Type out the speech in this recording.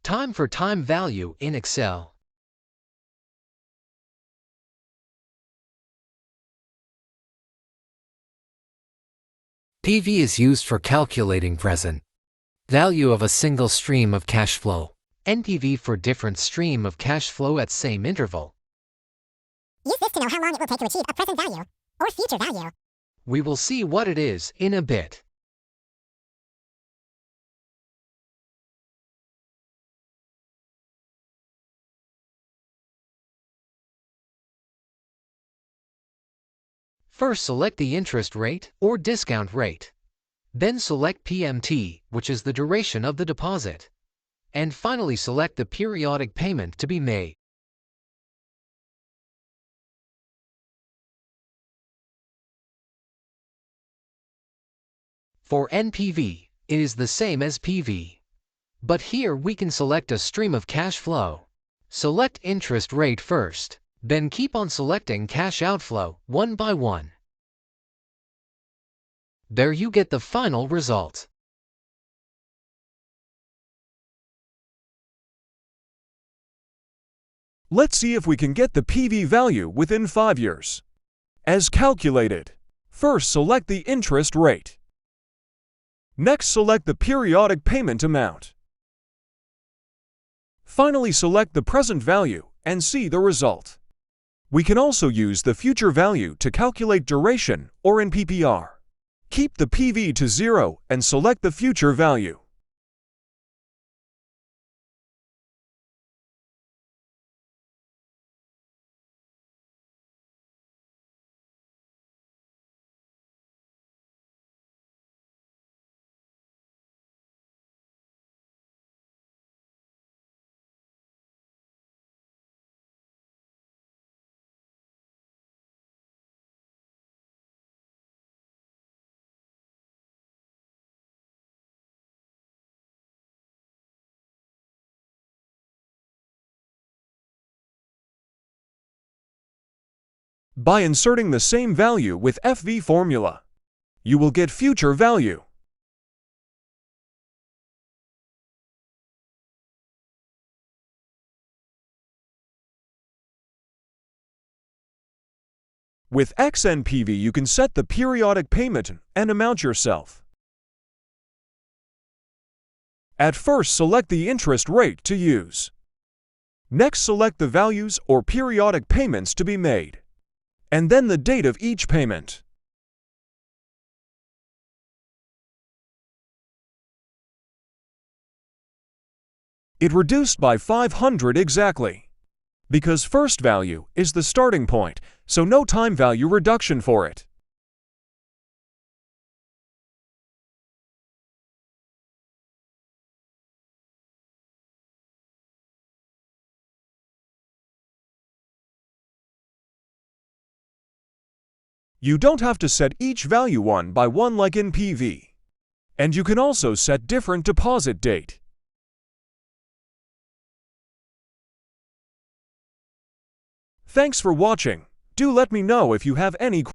Time for time value in Excel. PV is used for calculating present value of a single stream of cash flow. NPV for different stream of cash flow at same interval. Use this to know how long it will take to achieve a present value or future value. We will see what it is in a bit. First, select the interest rate or discount rate. Then select PMT, which is the duration of the deposit. And finally, select the periodic payment to be made. For NPV, it is the same as PV. But here we can select a stream of cash flow. Select interest rate first, then keep on selecting cash outflow one by one. There you get the final result. Let's see if we can get the PV value within 5 years. As calculated, first select the interest rate. Next, select the periodic payment amount. Finally, select the present value and see the result. We can also use the future value to calculate duration or in PPR. Keep the PV to 0 and select the future value. By inserting the same value with FV formula, you will get future value. With XNPV, you can set the periodic payment and amount yourself. At first, select the interest rate to use. Next, select the values or periodic payments to be made, and then the date of each payment. It reduced by 500 exactly, because first value is the starting point, so no time value reduction for it. You don't have to set each value one by one like in PV. And you can also set different deposit date. Thanks for watching. Do let me know if you have any questions.